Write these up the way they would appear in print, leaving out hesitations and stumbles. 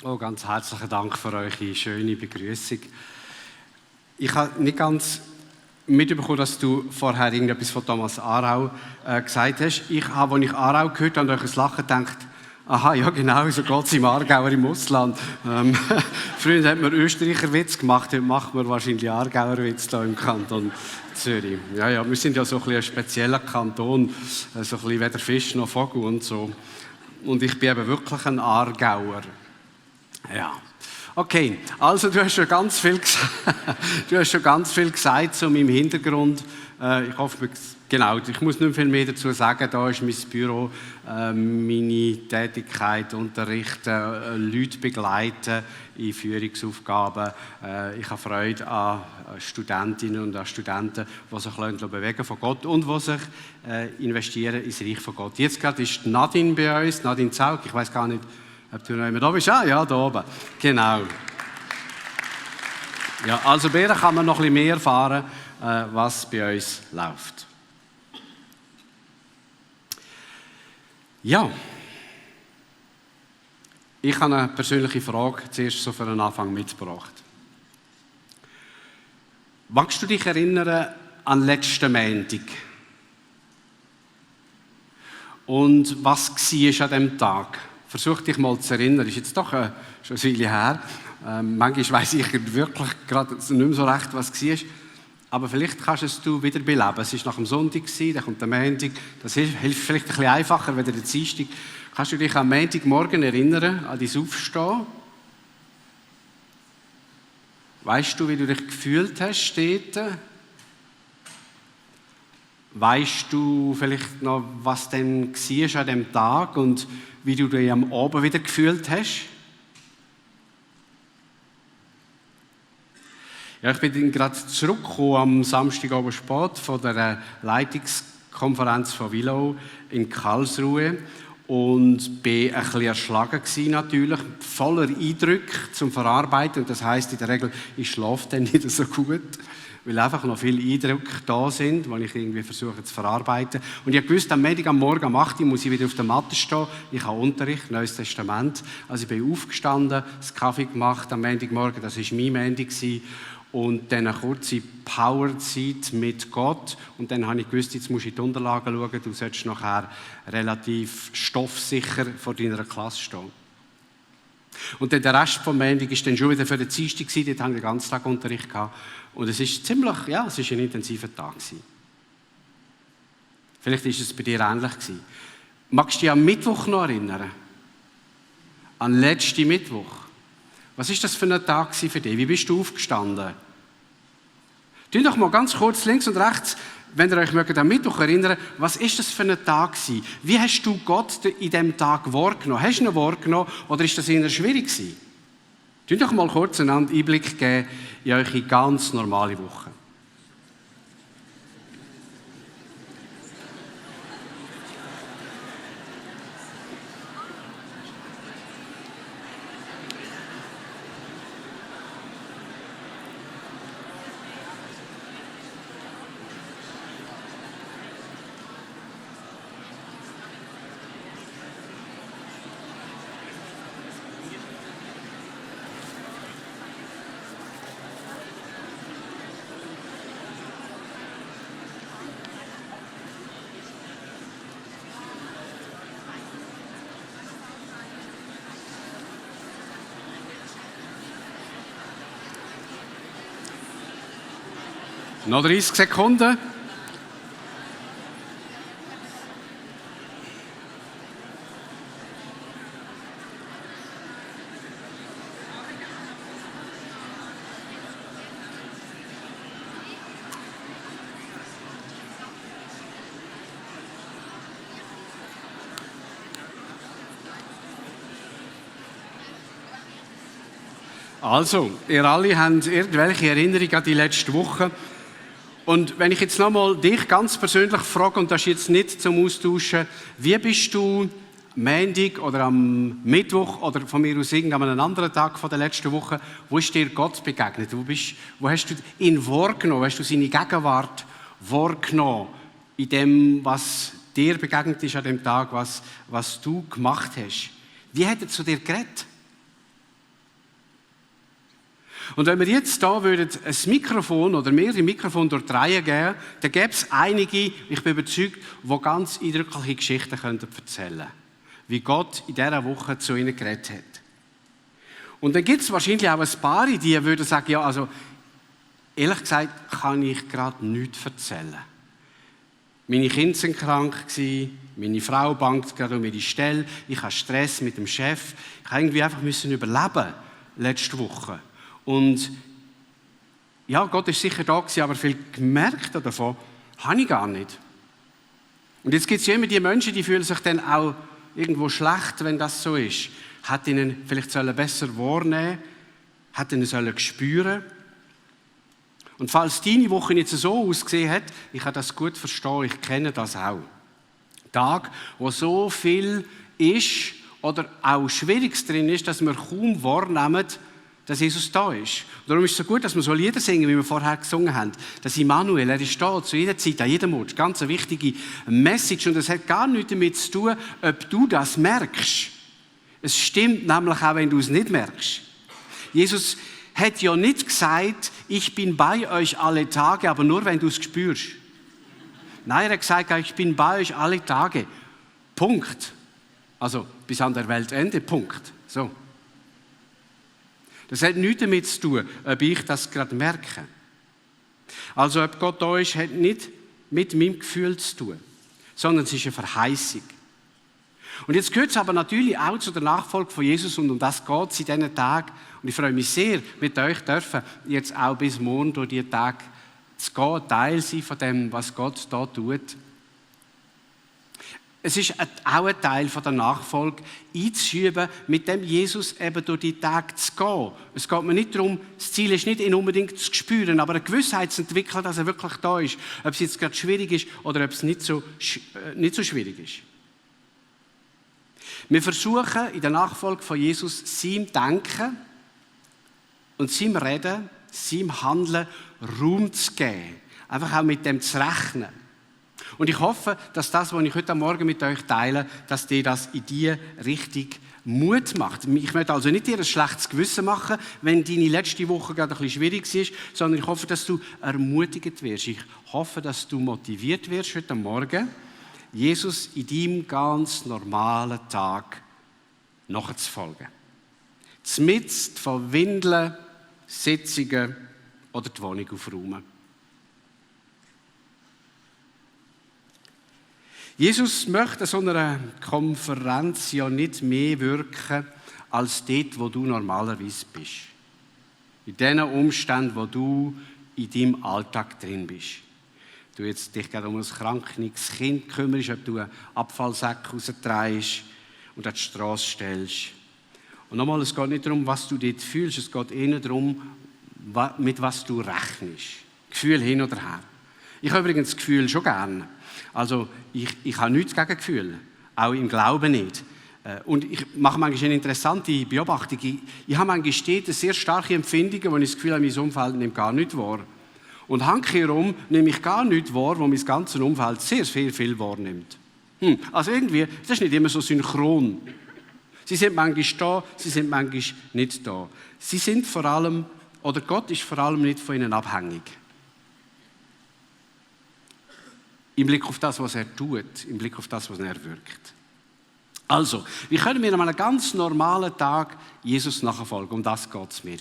Oh, ganz herzlichen Dank für eure schöne Begrüßung. Ich habe nicht ganz mitbekommen, dass du vorher irgendetwas von Thomas Arau gesagt hast. Ich habe, als ich Arau gehört habe, an euch ein Lachen gedacht, aha, ja genau, so geht es im Aargauer im Ausland. Früher hat man Österreicher Witz gemacht, heute macht man wahrscheinlich Aargauer Witz hier im Kanton Zürich. Ja, wir sind ja so ein spezieller Kanton, so ein bisschen weder Fisch noch Vogel und so. Und ich bin eben wirklich ein Aargauer. Ja. Okay, also du hast schon ganz viel gesagt zu meinem Hintergrund. Ich hoffe, genau, ich muss nicht viel mehr dazu sagen. Da ist mein Büro, meine Tätigkeit, unterrichten, Leute begleiten in Führungsaufgaben. Ich habe Freude an Studentinnen und an Studenten, die sich bewegen von Gott und die sich investieren ins Reich von Gott. Jetzt gerade ist Nadine bei uns, Nadine Zaug. Ich weiß gar nicht, ob du noch immer da bist. Ah, ja, da oben. Genau. Ja, also bei ihr kann man noch ein bisschen mehr erfahren, was bei uns läuft. Ja. Ich habe eine persönliche Frage zuerst so für den Anfang mitgebracht. Magst du dich erinnern an letzten Montag? Und was war an diesem Tag? Versuch dich mal zu erinnern. Ist jetzt doch schon eine Weile her. Manchmal weiss ich wirklich gerade nicht mehr so recht, was es war. Aber vielleicht kannst du es wieder beleben. Es war nach dem Sonntag, dann kommt der Montag. Das hilft vielleicht ein bisschen einfacher, wenn der Dienstag. Kannst du dich am Montagmorgen erinnern, an dein Aufstehen? Weißt du, wie du dich gefühlt hast dort? Weißt du vielleicht noch, was denn war an diesem Tag und wie du dich am Abend wieder gefühlt hast? Ja, ich bin dann gerade zurückgekommen am Samstagabend spät von der Leitungskonferenz von Willow in Karlsruhe und bin ein bisschen erschlagen gewesen, natürlich, voller Eindrücke zum Verarbeiten. Und das heisst in der Regel, ich schlafe dann nicht so gut, weil einfach noch viele Eindrücke da sind, die ich irgendwie versuche zu verarbeiten. Und ich wusste, am Montag am Morgen um 8 Uhr muss ich wieder auf der Matte stehen. Ich habe Unterricht, Neues Testament. Also ich bin aufgestanden, das Kaffee gemacht am Montagmorgen, das war mein Montag. Und dann eine kurze Powerzeit mit Gott. Und dann habe ich gewusst, jetzt musst du in die Unterlagen schauen, du solltest nachher relativ stoffsicher vor deiner Klasse stehen. Und dann der Rest vom Montag war dann schon wieder für den Dienstag, dort hatte ich den ganzen Tag Unterricht gehabt. Und es ist ziemlich, ja, es ist ein intensiver Tag gewesen. Vielleicht war es bei dir ähnlich gewesen. Magst du dich am Mittwoch noch erinnern? An letzten Mittwoch? Was war das für ein Tag für dich? Wie bist du aufgestanden? Tu doch mal ganz kurz links und rechts, wenn ihr euch am Mittwoch erinnern, was war das für ein Tag? Wie hast du Gott in diesem Tag wahrgenommen? Hast du ihn wahrgenommen oder ist das eher schwierig gewesen? Tu doch mal kurz einen Einblick geben in eure ganz normale Woche. Noch 30 Sekunden. Also, ihr alle habt irgendwelche Erinnerungen an die letzte Woche. Und wenn ich jetzt nochmal dich ganz persönlich frage, und das ist jetzt nicht zum Austauschen, wie bist du am Montag oder am Mittwoch oder von mir aus an einem anderen Tag von der letzten Woche, wo ist dir Gott begegnet? Wo hast du ihn wahrgenommen? Hast du seine Gegenwart wahrgenommen in dem, was dir begegnet ist an dem Tag, was du gemacht hast? Wie hat er zu dir geredet? Und wenn wir jetzt hier ein Mikrofon oder mehrere Mikrofone durch die Reihe geben, dann gäbe es einige, ich bin überzeugt, die ganz eindrückliche Geschichten erzählen könnten. Wie Gott in dieser Woche zu ihnen geredet hat. Und dann gibt es wahrscheinlich auch ein paar, die würden sagen, ja, also ehrlich gesagt kann ich gerade nichts erzählen. Meine Kinder waren krank, meine Frau bangt gerade um ihre Stelle, ich habe Stress mit dem Chef, ich musste irgendwie einfach überleben letzte Woche. Und ja, Gott ist sicher da gewesen, aber viel gemerkt davon habe ich gar nicht. Und jetzt gibt es ja immer die Menschen, die fühlen sich dann auch irgendwo schlecht, wenn das so ist. Hat ihnen vielleicht besser wahrnehmen, hat ihnen spüren. Und falls deine Woche nicht so ausgesehen hat, ich kann das gut verstehen, ich kenne das auch. Tag, wo so viel ist oder auch Schwieriges drin ist, dass wir kaum wahrnehmen, dass Jesus da ist. Und darum ist es so gut, dass wir so Lieder singen, wie wir vorher gesungen haben. Das Immanuel, er ist da, zu jeder Zeit, an jedem Ort. Ganz eine wichtige Message. Und es hat gar nichts damit zu tun, ob du das merkst. Es stimmt nämlich auch, wenn du es nicht merkst. Jesus hat ja nicht gesagt, ich bin bei euch alle Tage, aber nur, wenn du es spürst. Nein, er hat gesagt, ich bin bei euch alle Tage. Punkt. Also bis an der Weltende, Punkt. So. Das hat nichts damit zu tun, ob ich das gerade merke. Also ob Gott da ist, hat nicht mit meinem Gefühl zu tun, sondern es ist eine Verheißung. Und jetzt gehört es aber natürlich auch zu der Nachfolge von Jesus und um das geht es in diesen Tagen. Und ich freue mich sehr, mit euch dürfen jetzt auch bis morgen durch diese Tage zu gehen, Teil sein von dem, was Gott da tut. Es ist auch ein Teil von der Nachfolge, einzuschieben, mit dem Jesus eben durch die Tage zu gehen. Es geht mir nicht darum, das Ziel ist nicht, ihn unbedingt zu spüren, aber eine Gewissheit zu entwickeln, dass er wirklich da ist. Ob es jetzt gerade schwierig ist oder ob es nicht so schwierig ist. Wir versuchen in der Nachfolge von Jesus, seinem Denken und seinem Reden, seinem Handeln Raum zu geben. Einfach auch mit dem zu rechnen. Und ich hoffe, dass das, was ich heute Morgen mit euch teile, dass dir das in diese Richtung Mut macht. Ich möchte also nicht dir ein schlechtes Gewissen machen, wenn deine letzte Woche gerade ein bisschen schwierig war, sondern ich hoffe, dass du ermutigt wirst. Ich hoffe, dass du motiviert wirst heute Morgen, Jesus in deinem ganz normalen Tag nachzufolgen. Zmitzt von Windeln, Sitzungen oder die Wohnung aufräumen. Jesus möchte an so einer Konferenz ja nicht mehr wirken, als dort, wo du normalerweise bist. In den Umständen, wo du in deinem Alltag drin bist. Du jetzt dich gerade um ein krankes Kind kümmerst, ob du einen Abfallsack rausdrehst und an die Straße stellst. Und nochmal, es geht nicht darum, was du dort fühlst, es geht eher darum, mit was du rechnest. Gefühl hin oder her. Ich habe übrigens das Gefühl schon gerne. Also ich habe nichts gegen Gefühle, auch im Glauben nicht. Und ich mache manchmal eine interessante Beobachtung. Ich habe manchmal stets sehr starke Empfindungen, wo ich das Gefühl habe, mein Umfeld nimmt gar nichts wahr. Und handkehrum nehme ich gar nichts wahr, wo mein ganzes Umfeld sehr viel wahrnimmt. Also irgendwie, das ist nicht immer so synchron. Sie sind manchmal da, sie sind manchmal nicht da. Sie sind vor allem, oder Gott ist vor allem nicht von ihnen abhängig. Im Blick auf das, was er tut, im Blick auf das, was er wirkt. Also, wie können wir an einem ganz normalen Tag Jesus nachfolgen? Um das geht es mir.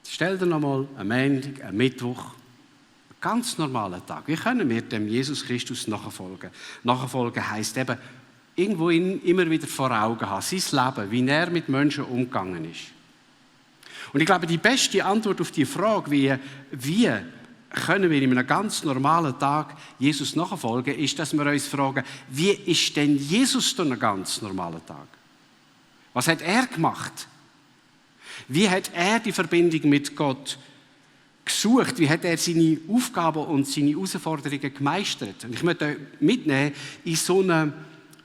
Stell dir nochmal einen Montag, einen Mittwoch, einen ganz normalen Tag. Wie können wir dem Jesus Christus nachfolgen? Nachfolgen heisst eben, irgendwo ihn immer wieder vor Augen haben, sein Leben, wie er mit Menschen umgegangen ist. Und ich glaube, die beste Antwort auf die Frage, wie können wir in einem ganz normalen Tag Jesus nachfolgen, ist, dass wir uns fragen, wie ist denn Jesus durch einen ganz normalen Tag? Was hat er gemacht? Wie hat er die Verbindung mit Gott gesucht? Wie hat er seine Aufgaben und seine Herausforderungen gemeistert? Und ich möchte euch mitnehmen in so einen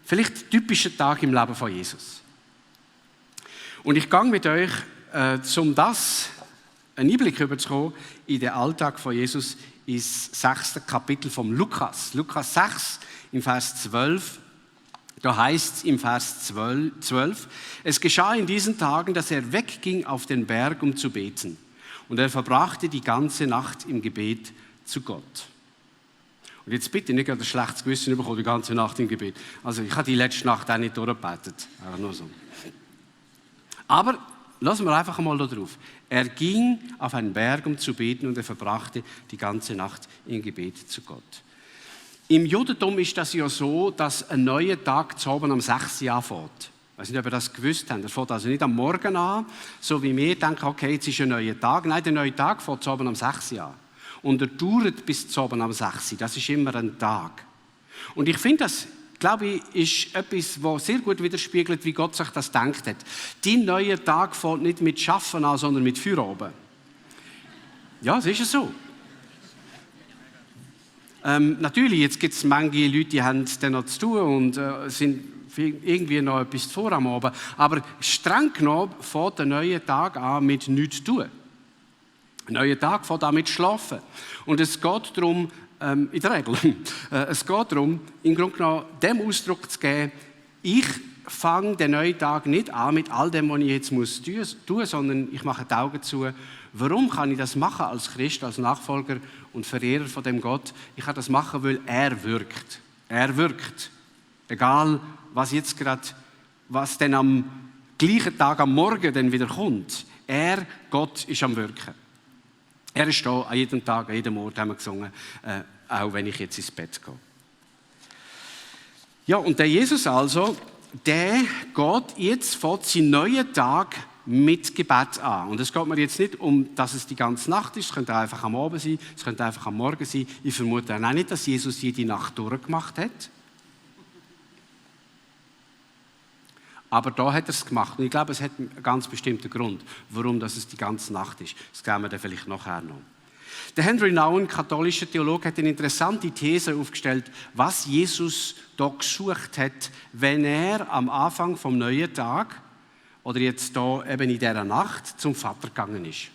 vielleicht typischen Tag im Leben von Jesus. Und ich gehe mit euch, um das einen Einblick überzukommen in den Alltag von Jesus ins 6. Kapitel vom Lukas. Lukas 6 im Vers 12. Da heißt es im Vers 12, es geschah in diesen Tagen, dass er wegging auf den Berg, um zu beten. und er verbrachte die ganze Nacht im Gebet zu Gott. Und jetzt bitte nicht ein schlechtes Gewissen bekommen, die ganze Nacht im Gebet. Also ich habe die letzte Nacht auch nicht durchgebetet. Einfach nur so. Aber lassen wir einfach mal da drauf. Er ging auf einen Berg, um zu beten, und er verbrachte die ganze Nacht im Gebet zu Gott. Im Judentum ist das ja so, dass ein neuer Tag zu Abend am 6 Uhr anfängt. Ich weiß nicht, ob ihr das gewusst habt. Er fängt also nicht am Morgen an, so wie wir denken, okay, jetzt ist ein neuer Tag. Nein, der neue Tag fängt zu Abend am 6 Uhr an. Und er dauert bis zu Abend am 6 Uhr. Das ist immer ein Tag. Und ich finde, das, glaube ich, ist etwas, was sehr gut widerspiegelt, wie Gott sich das gedacht hat. Dein neuer Tag fängt nicht mit Schaffen an, sondern mit Feierabend. Ja, das ist so. Natürlich, jetzt gibt es manche Leute, die haben dann noch zu tun und sind irgendwie noch etwas vor am Abend. Aber streng genommen fängt der neue Tag an mit nichts zu tun. Ein neuer Tag fängt an mit Schlafen. Und es geht darum, in der Regel, es geht darum, im Grunde genommen dem Ausdruck zu geben, ich fange den neuen Tag nicht an mit all dem, was ich jetzt tun muss, sondern ich mache die Augen zu. Warum kann ich das machen als Christ, als Nachfolger und Verehrer von dem Gott? Ich kann das machen, weil er wirkt. Er wirkt. Egal, was jetzt gerade, was dann am gleichen Tag, am Morgen dann wieder kommt. Er, Gott, ist am Wirken. Er ist da an jedem Tag, an jedem Ort, haben wir gesungen, auch wenn ich jetzt ins Bett gehe. Ja, und der Jesus also, der geht jetzt vor seinen neuen Tag mit Gebet an. Und es geht mir jetzt nicht um, dass es die ganze Nacht ist, es könnte einfach am Abend sein, es könnte einfach am Morgen sein. Ich vermute auch nicht, dass Jesus jede Nacht durchgemacht hat. Aber da hat er es gemacht. Und ich glaube, es hat einen ganz bestimmten Grund, warum das es die ganze Nacht ist. Das sehen wir dann vielleicht nachher noch. Der Henry Nouwen, katholischer Theologe, hat eine interessante These aufgestellt, was Jesus da gesucht hat, wenn er am Anfang vom neuen Tag oder jetzt da eben in dieser Nacht zum Vater gegangen ist.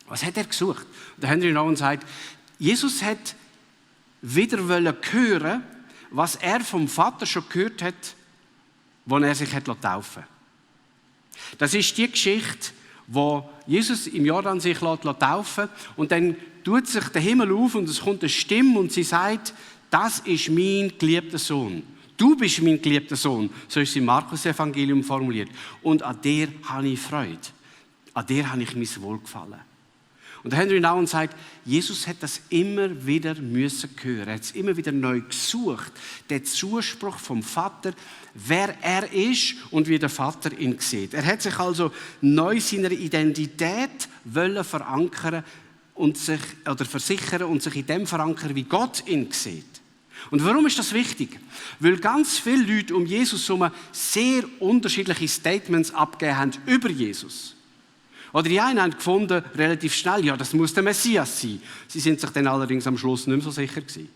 Was hat er gesucht? Der Henry Nouwen sagt, Jesus hat wieder hören, was er vom Vater schon gehört hat, als er sich taufen lässt. Das ist die Geschichte, wo Jesus im Jordan sich taufen lässt und dann tut sich der Himmel auf und es kommt eine Stimme und sie sagt, das ist mein geliebter Sohn. Du bist mein geliebter Sohn. So ist es im Markus-Evangelium formuliert. Und an dir habe ich Freude. An dir habe ich mein Wohlgefallen. Und Henry Nouwen sagt, Jesus hat das immer wieder müssen hören. Er hat es immer wieder neu gesucht. Der Zuspruch vom Vater, wer er ist und wie der Vater ihn sieht. Er hat sich also neu seiner Identität verankern und sich, oder versichern und sich in dem verankern, wie Gott ihn sieht. Und warum ist das wichtig? Weil ganz viele Leute um Jesus herum sehr unterschiedliche Statements abgegeben haben über Jesus. Oder die einen haben gefunden, relativ schnell, ja, das muss der Messias sein. Sie sind sich dann allerdings am Schluss nicht mehr so sicher gewesen.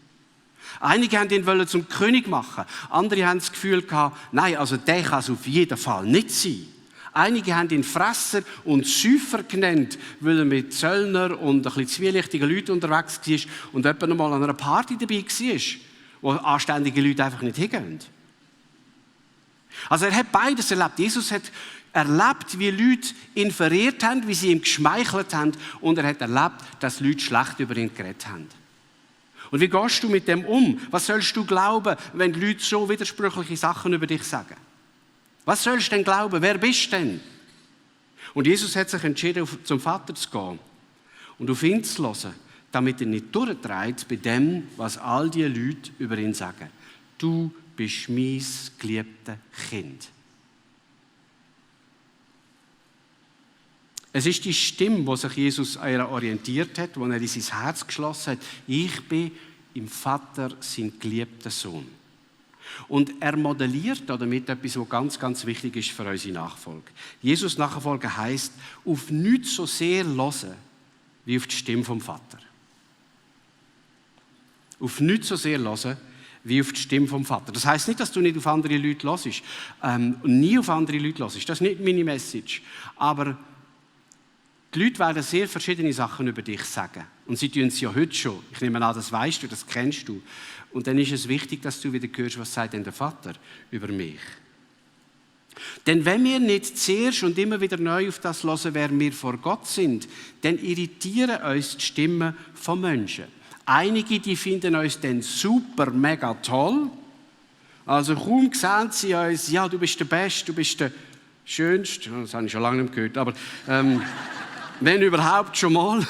Einige haben ihn zum König machen. Andere haben das Gefühl gehabt, nein, also der kann es auf jeden Fall nicht sein. Einige haben ihn Fresser und Säufer genannt, weil er mit Zöllner und ein bisschen zwielichtigen Leuten unterwegs war und jemand einmal an einer Party dabei war, wo anständige Leute einfach nicht hingehen. Also er hat beides erlebt. Jesus hat erlebt, wie Leute ihn verehrt haben, wie sie ihm geschmeichelt haben. Und er hat erlebt, dass Leute schlecht über ihn geredet haben. Und wie gehst du mit dem um? Was sollst du glauben, wenn die Leute so widersprüchliche Sachen über dich sagen? Was sollst du denn glauben? Wer bist du denn? Und Jesus hat sich entschieden, zum Vater zu gehen und auf ihn zu hören, damit er nicht durchdreht bei dem, was all die Leute über ihn sagen. Du bist mein geliebtes Kind. Es ist die Stimme, wo sich Jesus an ihr orientiert hat, wo er in sein Herz geschlossen hat. Ich bin im Vater sein geliebter Sohn. Und er modelliert damit etwas, was ganz, ganz wichtig ist für unsere Nachfolge. Jesus Nachfolge heisst, auf nichts so sehr hören, wie auf die Stimme vom Vater. Auf nichts so sehr hören, wie auf die Stimme vom Vater. Das heisst nicht, dass du nicht auf andere Leute hörst, nie auf andere Leute hörst. Das ist nicht meine Message. Aber die Leute werden sehr verschiedene Sachen über dich sagen. Und sie tun es ja heute schon. Ich nehme an, das weißt du, das kennst du. Und dann ist es wichtig, dass du wieder hörst, was sagt denn der Vater über mich. Denn wenn wir nicht zuerst und immer wieder neu auf das hören, wer wir vor Gott sind, dann irritieren uns die Stimmen von Menschen. Einige, die finden uns dann super, mega toll. Also kaum sehen sie uns, ja, du bist der Beste, du bist der Schönste. Das habe ich schon lange nicht gehört, aber wenn überhaupt schon mal.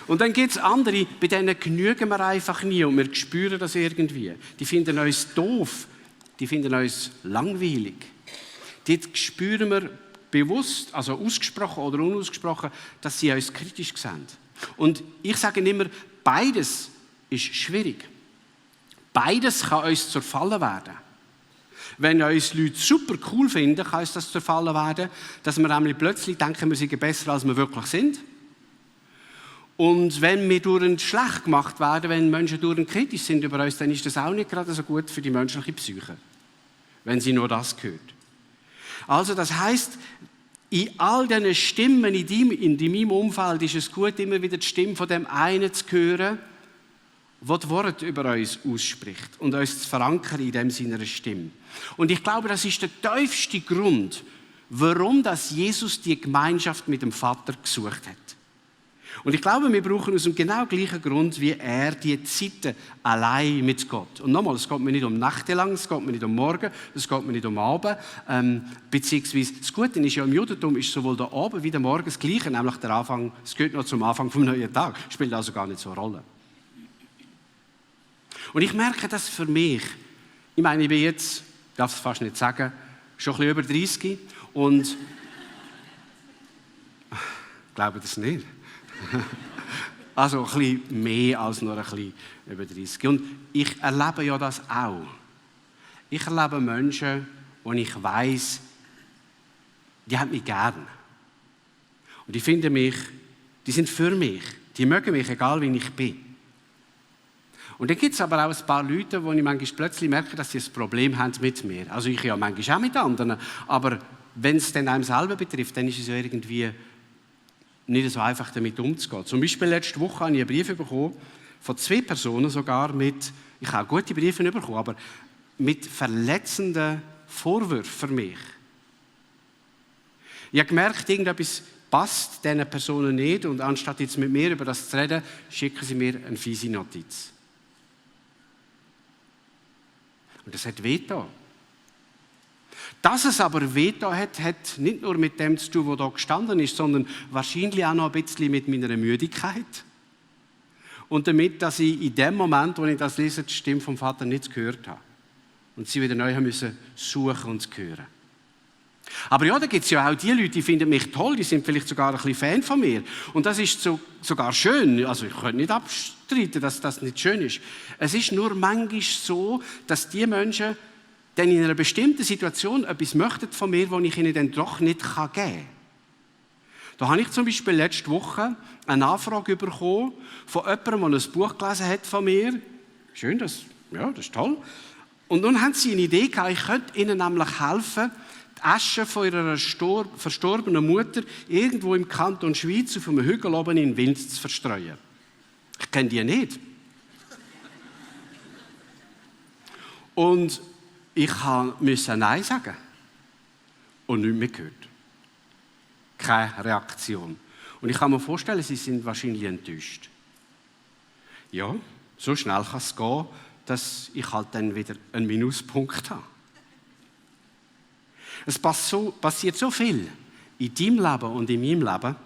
Und dann gibt es andere, bei denen genügen wir einfach nie und wir spüren das irgendwie. Die finden uns doof, die finden uns langweilig. Dort spüren wir bewusst, also ausgesprochen oder unausgesprochen, dass sie uns kritisch sehen. Und ich sage immer, beides ist schwierig. Beides kann uns zur Falle werden. Wenn uns Leute super cool finden, kann uns das zur Falle werden, dass wir nämlich plötzlich denken, wir seien besser, als wir wirklich sind. Und wenn wir durch schlecht gemacht werden, wenn Menschen durch kritisch sind über uns, dann ist das auch nicht gerade so gut für die menschliche Psyche, wenn sie nur das hört. Also das heisst, in all diesen Stimmen in meinem Umfeld ist es gut, immer wieder die Stimme von dem einen zu hören, der das Wort über uns ausspricht und uns zu verankern in dem seiner Stimme. Und ich glaube, das ist der tiefste Grund, warum das Jesus die Gemeinschaft mit dem Vater gesucht hat. Und ich glaube, wir brauchen aus dem genau gleichen Grund, wie er die Zeiten allein mit Gott. Und nochmal, es geht mir nicht um nächtelang, es geht mir nicht um Morgen, es geht mir nicht um Abend. Beziehungsweise, das Gute ist ja, im Judentum ist sowohl der Abend wie der Morgen das Gleiche, nämlich der Anfang, es gehört noch zum Anfang vom neuen Tag. Spielt also gar nicht so eine Rolle. Und ich merke das für mich. Ich meine, ich bin jetzt, ich darf es fast nicht sagen, schon ein bisschen über 30 und ich glaube das nicht. Also ein bisschen mehr als nur ein bisschen über 30. Und ich erlebe ja das auch. Ich erlebe Menschen, wo ich weiss, die haben mich gern. Und die finden mich, die sind für mich. Die mögen mich, egal wie ich bin. Und dann gibt es aber auch ein paar Leute, wo ich manchmal plötzlich merke, dass sie ein Problem haben mit mir. Also ich ja manchmal auch mit anderen. Aber wenn es dann einem selber betrifft, dann ist es ja irgendwie nicht so einfach, damit umzugehen. Zum Beispiel letzte Woche habe ich einen Brief bekommen, von 2 Personen sogar, ich habe gute Briefe bekommen, aber mit verletzenden Vorwürfen für mich. Ich habe gemerkt, irgendetwas passt diesen Personen nicht und anstatt jetzt mit mir über das zu reden, schicken sie mir eine fiese Notiz. Und das hat wehgetan. Dass es aber wehgetan hat nicht nur mit dem zu tun, was da gestanden ist, sondern wahrscheinlich auch noch ein bisschen mit meiner Müdigkeit. Und damit, dass ich in dem Moment, wo ich das lese, die Stimme vom Vater nicht gehört habe. Und sie wieder neu haben müssen suchen und hören. Aber ja, da gibt es ja auch die Leute, die finden mich toll, die sind vielleicht sogar ein bisschen Fan von mir. Und das ist sogar schön. Also ich könnte nicht abstreiten, dass das nicht schön ist. Es ist nur manchmal so, dass die Menschen dann in einer bestimmten Situation etwas möchten von mir, was ich ihnen dann doch nicht geben kann. Da habe ich zum Beispiel letzte Woche eine Anfrage bekommen von jemandem, der ein Buch gelesen hat von mir. Schön, das ist toll. Und nun haben sie eine Idee gehabt, ich könnte ihnen nämlich helfen, die Asche von ihrer verstorbenen Mutter irgendwo im Kanton Schweiz auf einem Hügel oben in den Wind zu verstreuen. Ich kenne die nicht. Und ich musste Nein sagen. Und nichts mehr gehört. Keine Reaktion. Und ich kann mir vorstellen, sie sind wahrscheinlich enttäuscht. Ja, so schnell kann es gehen, dass ich halt dann wieder einen Minuspunkt habe. Es passiert so viel in deinem Leben und in meinem Leben.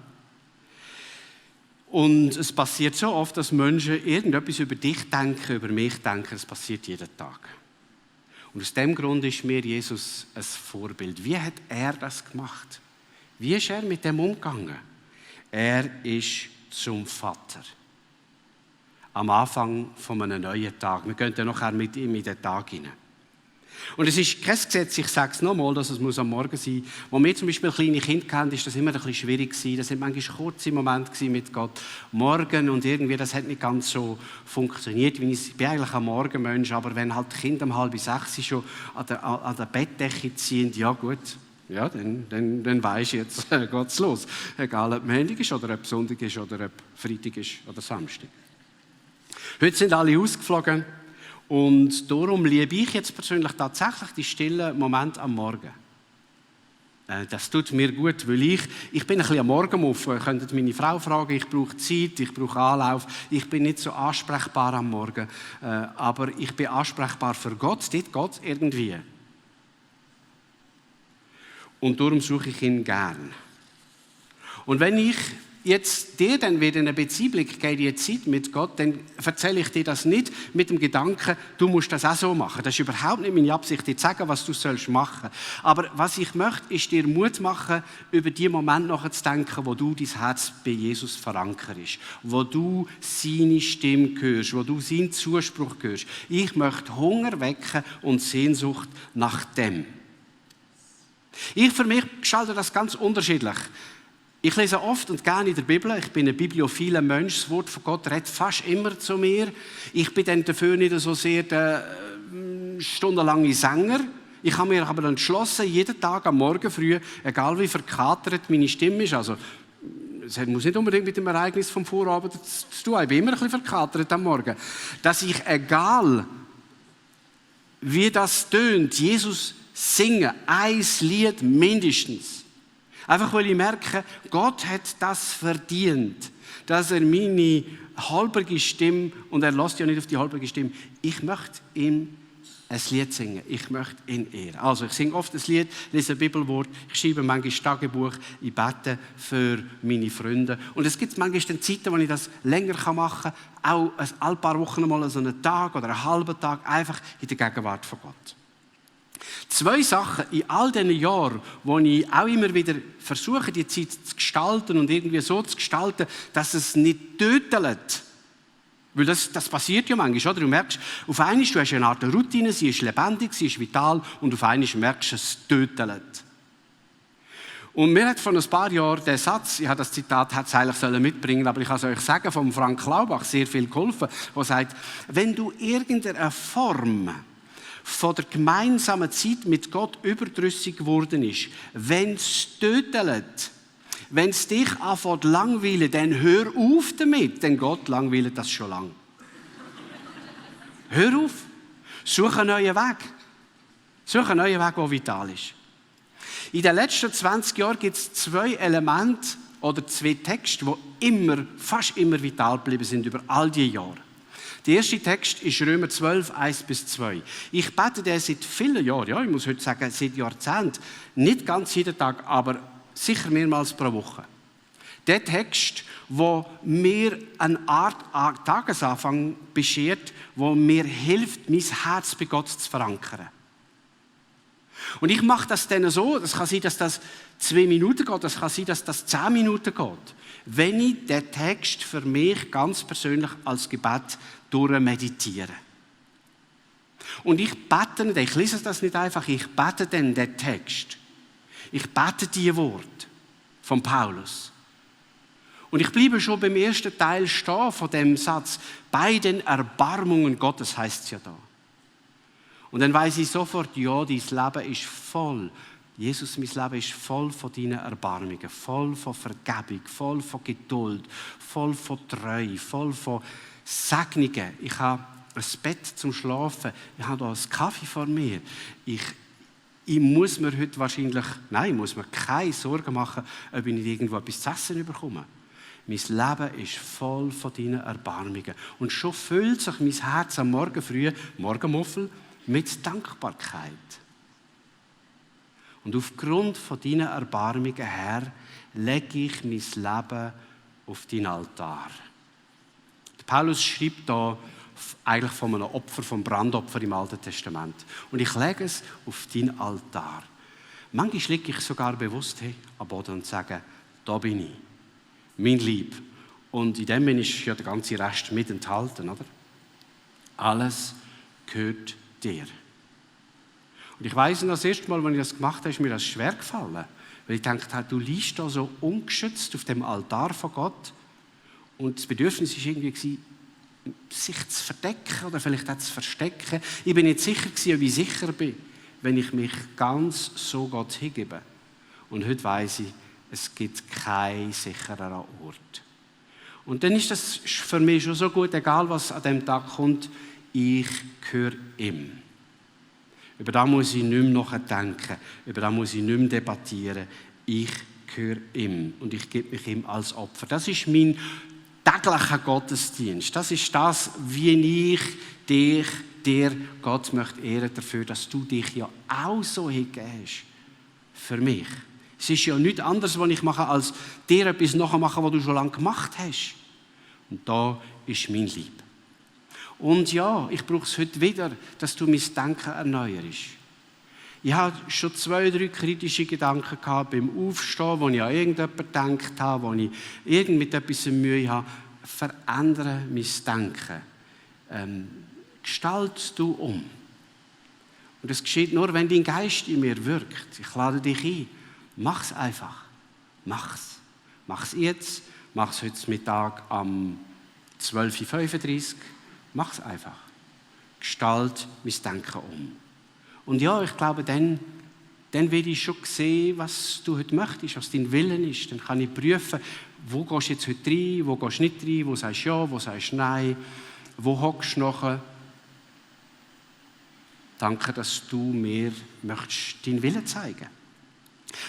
Und es passiert so oft, dass Menschen irgendetwas über dich denken, über mich denken. Es passiert jeden Tag. Und aus dem Grund ist mir Jesus ein Vorbild. Wie hat er das gemacht? Wie ist er mit dem umgegangen? Er ist zum Vater. Am Anfang von einem neuen Tag. Wir gehen dann nachher mit ihm in den Tag hinein. Und es ist kein Gesetz, ich sage es nochmal, dass es am Morgen sein muss. Als wir zum Beispiel kleine Kinder hatten, war das immer ein bisschen schwierig. Das waren manchmal kurze Momente mit Gott. Morgen und irgendwie, das hat nicht ganz so funktioniert. Ich bin eigentlich ein Morgenmensch, aber wenn halt die Kinder um 5:30 schon an der Bettdecke ziehen, ja gut, ja, dann weisst du, jetzt geht es los. Egal, ob Montag ist oder ob Sonntag ist oder ob Freitag ist oder Samstag. Heute sind alle ausgeflogen. Und darum liebe ich jetzt persönlich tatsächlich die stillen Momente am Morgen. Das tut mir gut, weil ich bin ein bisschen am Morgenmuffel. Ihr könntet meine Frau fragen, ich brauche Zeit, ich brauche Anlauf. Ich bin nicht so ansprechbar am Morgen, aber ich bin ansprechbar für Gott. Dort geht es irgendwie. Und darum suche ich ihn gern. Und wenn ich jetzt dir dann wieder einen Beziehblick gebe, die Zeit mit Gott, dann erzähle ich dir das nicht mit dem Gedanken, du musst das auch so machen. Das ist überhaupt nicht meine Absicht, dir zu sagen, was du sollst machen. Aber was ich möchte, ist dir Mut machen, über die Momente nachzudenken, wo du dein Herz bei Jesus verankerst, wo du seine Stimme hörst, wo du seinen Zuspruch hörst. Ich möchte Hunger wecken und Sehnsucht nach dem. Ich für mich gestalte das ganz unterschiedlich. Ich lese oft und gerne in der Bibel. Ich bin ein bibliophiler Mensch. Das Wort von Gott redet fast immer zu mir. Ich bin dann dafür nicht so sehr der stundenlange Sänger. Ich habe mir aber entschlossen, jeden Tag am Morgen früh, egal wie verkatert meine Stimme ist, also es muss nicht unbedingt mit dem Ereignis vom Vorabend zu tun. Ich bin immer ein bisschen verkatert am Morgen. Dass ich, egal wie das tönt, Jesus singe, ein Lied mindestens. Einfach weil ich merke, Gott hat das verdient, dass er meine halbrige Stimme, und er lässt ja nicht auf die halbrige Stimme, ich möchte ihm ein Lied singen, ich möchte ihn ehren. Also ich singe oft ein Lied, lese ein Bibelwort, ich schreibe manchmal Tagebuch, ich bete für meine Freunde. Und es gibt manchmal dann Zeiten, wo ich das länger machen kann, auch ein paar Wochen mal so einen Tag oder einen halben Tag, einfach in der Gegenwart von Gott. 2 Sachen in all diesen Jahren, wo ich auch immer wieder versuche, die Zeit zu gestalten und irgendwie so zu gestalten, dass es nicht tötet. Weil das passiert ja manchmal, oder? Du merkst, auf einmal, du hast eine Art Routine, sie ist lebendig, sie ist vital und auf einmal merkst du, es tötet. Und mir hat vor ein paar Jahren der Satz, ich habe das Zitat hätte es eigentlich mitbringen, aber ich kann es euch sagen, von Frank Klaubach sehr viel geholfen, der sagt, wenn du irgendeine Form von der gemeinsamen Zeit mit Gott überdrüssig geworden ist, wenn es tötet, wenn es dich anfängt langweilen, dann hör auf damit, denn Gott langweilt das schon lange. Hör auf, suche einen neuen Weg. Suche einen neuen Weg, der vital ist. In den letzten 20 Jahren gibt es 2 Elemente oder 2 Texte, die fast immer vital geblieben sind über all die Jahre. Der erste Text ist Römer 12, 1-2. Ich bete den seit vielen Jahren, ja, ich muss heute sagen, seit Jahrzehnten, nicht ganz jeden Tag, aber sicher mehrmals pro Woche. Der Text, der mir eine Art Tagesanfang beschert, der mir hilft, mein Herz bei Gott zu verankern. Und ich mache das dann so, das kann sein, dass das 2 Minuten geht, das kann sein, dass das 10 Minuten geht. Wenn ich den Text für mich ganz persönlich als Gebet durchmeditiere. Und ich bete nicht, ich lese das nicht einfach, ich bete dann den Text. Ich bete die Worte von Paulus. Und ich bleibe schon beim ersten Teil stehen von dem Satz, bei den Erbarmungen Gottes heißt es ja da. Und dann weiß ich sofort, ja, dein Leben ist voll. Jesus, mein Leben ist voll von deinen Erbarmungen, voll von Vergebung, voll von Geduld, voll von Treue, voll von Segnungen. Ich habe ein Bett zum Schlafen, ich habe da einen Kaffee vor mir. Ich muss mir heute wahrscheinlich, nein, ich muss mir keine Sorgen machen, ob ich nicht irgendwo etwas zu essen bekomme. Mein Leben ist voll von deinen Erbarmungen. Und schon füllt sich mein Herz am Morgen früh, Morgenmuffel, mit Dankbarkeit. Und aufgrund von deinen Erbarmungen, Herr, lege ich mein Leben auf deinen Altar. Paulus schreibt da eigentlich von einem Opfer, vom Brandopfer im Alten Testament. Und ich lege es auf deinen Altar. Manchmal liege ich sogar bewusst am Boden und sage, da bin ich, mein Lieb. Und in dem ist ja der ganze Rest mit enthalten, oder? Alles gehört dir. Und ich weiss, das erste Mal, als ich das gemacht habe, ist mir das schwer gefallen. Weil ich dachte, du liegst da so ungeschützt auf dem Altar von Gott. Und das Bedürfnis war irgendwie, sich zu verdecken oder vielleicht auch zu verstecken. Ich bin nicht sicher gewesen, ob ich sicher bin, wenn ich mich ganz so Gott hingebe. Und heute weiss ich, es gibt keinen sichereren Ort. Und dann ist das für mich schon so gut, egal was an dem Tag kommt, ich gehöre ihm. Über das muss ich nicht mehr nachdenken. Über das muss ich nicht mehr debattieren. Ich gehöre ihm und ich gebe mich ihm als Opfer. Das ist mein täglicher Gottesdienst. Das ist das, wie ich dir Gott möchte ehren dafür, dass du dich ja auch so hingegeben hast. Für mich. Es ist ja nichts anderes, was ich mache, als dir etwas nachmachen, was du schon lange gemacht hast. Und da ist mein Lieb. Und ja, ich brauche es heute wieder, dass du mein Denken erneuerst. Ich habe schon 2, 3 kritische Gedanken gehabt beim Aufstehen, wo ich an irgendjemanden gedacht habe, wo ich irgend mit etwas Mühe habe. Verändere mein Denken. Gestalt du um. Und das geschieht nur, wenn dein Geist in mir wirkt. Ich lade dich ein. Mach's einfach. Mach's. Mach's jetzt. Mach's heute Mittag am 12.35 Uhr. Mach's einfach. Gestalt mein Denken um. Und ja, ich glaube, dann werde ich schon sehen, was du heute möchtest, was dein Willen ist. Dann kann ich prüfen, wo gehst du jetzt heute rein, wo gehst du nicht rein, wo sagst du ja, wo sagst du nein, wo hockst du nachher. Danke, dass du mir möchtest deinen Willen zeigen.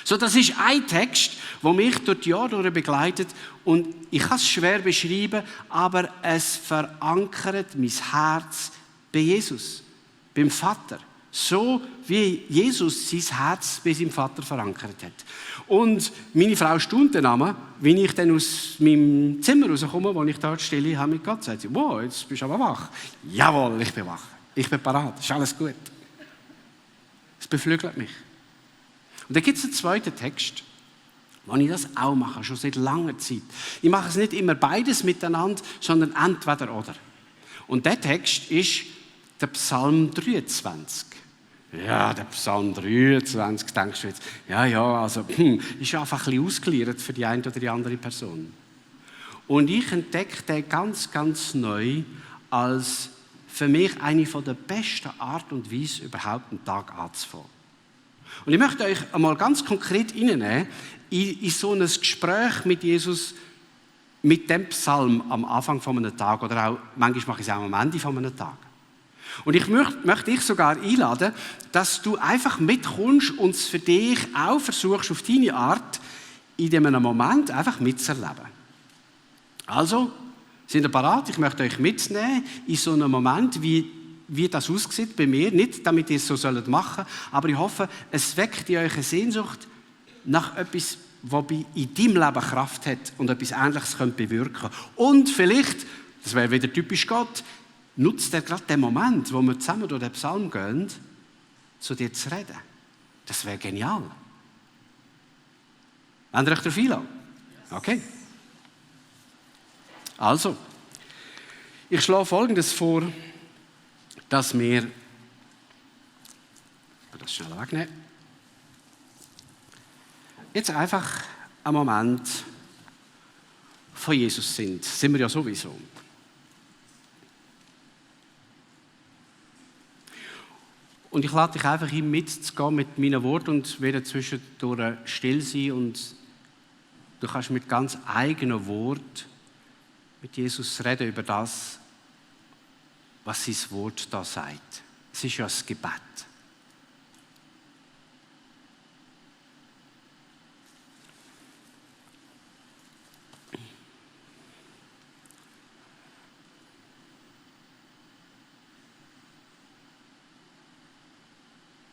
So, das ist ein Text, der mich durch die Jahre begleitet und ich kann es schwer beschreiben, aber es verankert mein Herz bei Jesus, beim Vater. So wie Jesus sein Herz bei seinem Vater verankert hat. Und meine Frau staunt den Namen, wenn ich dann aus meinem Zimmer rauskomme, wo ich dort stille habe mit Gott, sagt sie, wow, jetzt bist du aber wach. Jawohl, ich bin wach. Ich bin parat. Ist alles gut. Es beflügelt mich. Und dann gibt es einen zweiten Text, wo ich das auch mache, schon seit langer Zeit. Ich mache es nicht immer beides miteinander, sondern entweder oder. Und der Text ist der Psalm 23. Ja, der Psalm 23, denkst du jetzt, also, ist einfach ein bisschen ausgeliefert für die eine oder die andere Person. Und ich entdecke den ganz, ganz neu als für mich eine der besten Art und Weise, überhaupt einen Tag anzufangen. Und ich möchte euch einmal ganz konkret reinnehmen in so ein Gespräch mit Jesus, mit dem Psalm am Anfang von einem Tag oder auch, manchmal mache ich es auch am Ende von einem Tag. Und ich möchte dich sogar einladen, dass du einfach mitkommst und es für dich auch versuchst, auf deine Art in diesem Moment einfach mitzuerleben. Also, sind ihr bereit? Ich möchte euch mitnehmen in so einem Moment, wie das aussieht bei mir. Nicht, damit ihr es so machen sollt, aber ich hoffe, es weckt in euch eine Sehnsucht nach etwas, was in deinem Leben Kraft hat und etwas Ähnliches bewirken könnte. Und vielleicht, das wäre wieder typisch Gott, nutzt er gerade den Moment, wo wir zusammen durch den Psalm gehen, zu dir zu reden. Das wäre genial. Wollt ihr euch darauf einladen? Okay. Also, ich schlage Folgendes vor, dass wir das schnell wegnehmen. Jetzt einfach einen Moment von Jesus sind wir ja sowieso. Und ich lade dich einfach ein, mitzugehen mit meinen Worten und werde zwischendurch still sein und du kannst mit ganz eigenen Worten mit Jesus reden über das, was sein Wort da sagt. Es ist ja das Gebet.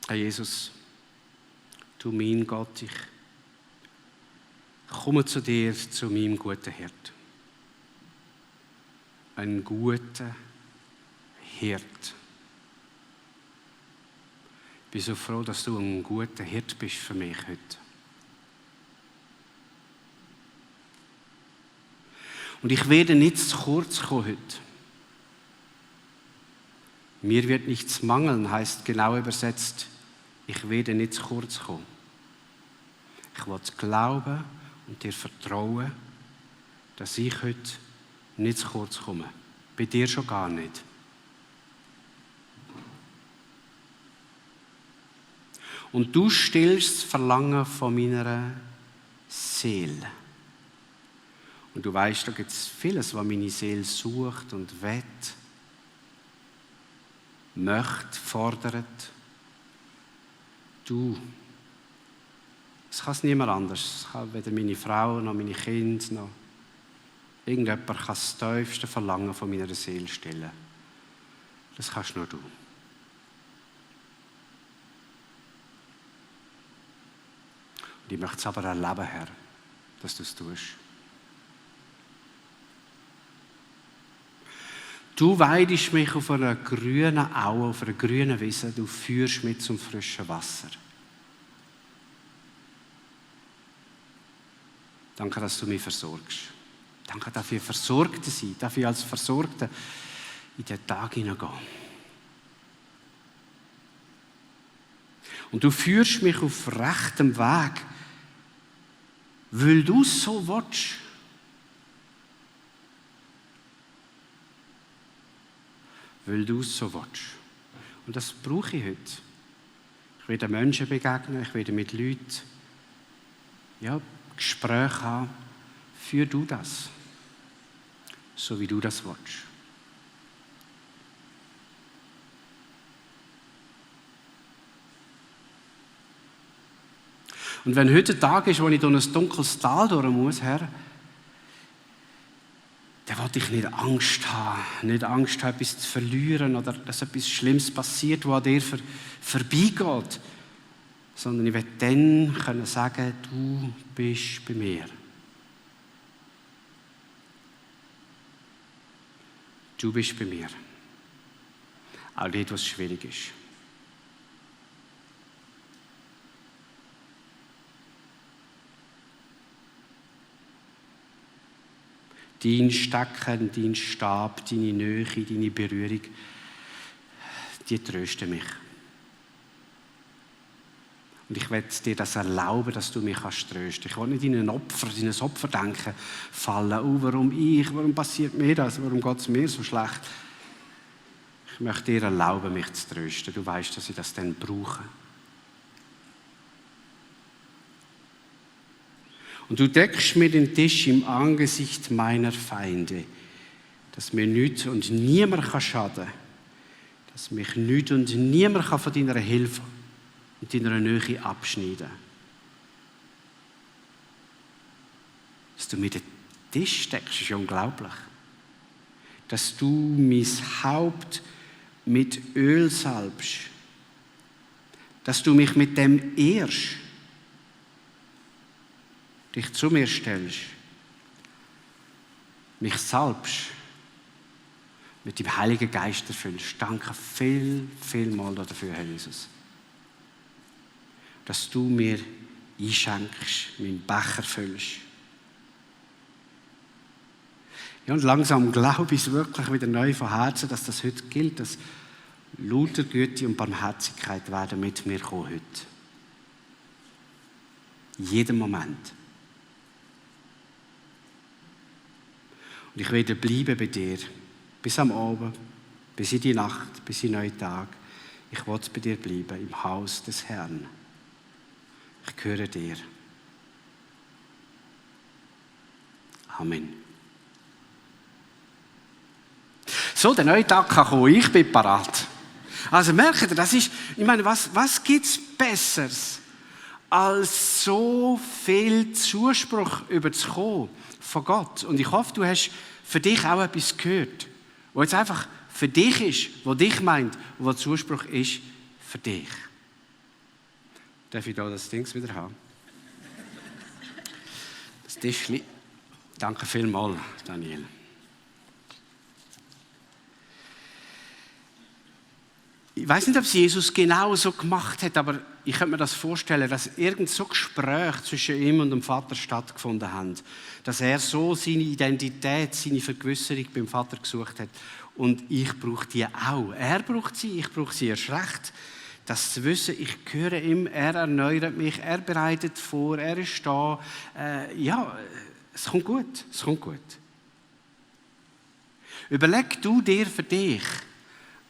Herr Jesus, du mein Gott, ich komme zu dir, zu meinem guten Hirt. Ein guter Hirt. Ich bin so froh, dass du ein guter Hirt bist für mich heute. Und ich werde nicht zu kurz kommen heute. Mir wird nichts mangeln, heißt genau übersetzt, ich werde nicht zu kurz kommen. Ich will glauben und dir vertrauen, dass ich heute nicht zu kurz komme. Bei dir schon gar nicht. Und du stillst das Verlangen von meiner Seele. Und du weißt, da gibt es vieles, was meine Seele sucht und will, möchte, fordert. Du. Es kann es niemand anders. Es kann weder meine Frau, noch meine Kinder, noch irgendjemand kann das tiefste Verlangen von meiner Seele stillen. Das kannst nur du. Und ich möchte es aber erleben, Herr, dass du es tust. Du weidest mich auf einer grünen Aue, auf einer grünen Wiese. Du führst mich zum frischen Wasser. Danke, dass du mich versorgst. Danke, dass ich versorgt sein, dass ich als Versorgter in den Tag hineingehen. Und du führst mich auf rechtem Weg, weil du es so willst. Weil du es so willst. Und das brauche ich heute. Ich werde Menschen begegnen, ich werde mit Leuten Gespräche haben. Führ du das, so wie du das willst. Und wenn heute ein Tag ist, wo ich durch ein dunkles Tal durch muss, Herr, dann will ich nicht Angst haben, etwas zu verlieren oder dass etwas Schlimmes passiert, was an dir vorbeigeht, sondern ich will dann können sagen, du bist bei mir. Du bist bei mir. Auch dort, was schwierig ist. Dein Stecken, dein Stab, deine Nähe, deine Berührung, die trösten mich. Und ich will dir das erlauben, dass du mich trösten kannst. Ich will nicht in ein Opferdenken fallen. Oh, warum passiert mir das? Warum geht es mir so schlecht? Ich möchte dir erlauben, mich zu trösten. Du weißt, dass ich das dann brauche. Und du deckst mir den Tisch im Angesicht meiner Feinde, dass mir nichts und niemand schaden kann, dass mich nichts und niemand von deiner Hilfe und deiner Nähe abschneiden kann. Dass du mir den Tisch deckst, ist unglaublich. Dass du mein Haupt mit Öl salbst. Dass du mich mit dem ehrst. Dich zu mir stellst, mich salbst, mit dem Heiligen Geist erfüllst. Danke viel dafür, Herr Jesus. Dass du mir einschenkst, meinen Becher füllst. Ja, und langsam glaube ich es wirklich wieder neu von Herzen, dass das heute gilt, dass lauter Güte und Barmherzigkeit werden mit mir kommen heute. In jedem Moment. Und ich werde bleiben bei dir, bis am Abend, bis in die Nacht, bis in den neuen Tag. Ich will bei dir bleiben, im Haus des Herrn. Ich gehöre dir. Amen. So, der neue Tag kann kommen, ich bin parat. Also merkt ihr, das ist, ich meine, was gibt es Besseres, als so viel Zuspruch überzukommen von Gott? Und ich hoffe, du hast für dich auch etwas gehört, was jetzt einfach für dich ist, was dich meint und was Zuspruch ist für dich. Darf ich da das Ding wieder haben? Das Tischchen. Danke vielmals, Daniel. Ich weiß nicht, ob es Jesus genau so gemacht hat, aber ich könnte mir das vorstellen, dass irgend so Gespräche zwischen ihm und dem Vater stattgefunden haben, dass er so seine Identität, seine Vergewisserung beim Vater gesucht hat. Und ich brauche die auch. Er braucht sie, ich brauche sie erst recht. Das zu wissen, ich gehöre ihm, er erneuert mich, er bereitet vor, er ist da. Es kommt gut, es kommt gut. Überleg du dir für dich,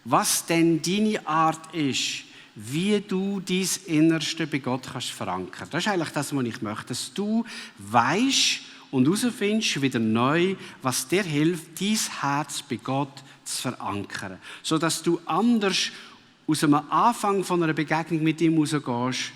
was denn deine Art ist, wie du dein Innerste bei Gott kannst verankern. Das ist eigentlich das, was ich möchte, dass du weisst und herausfindest wieder neu, was dir hilft, dein Herz bei Gott zu verankern, sodass du anders aus einem Anfang von einer Begegnung mit ihm rausgehst,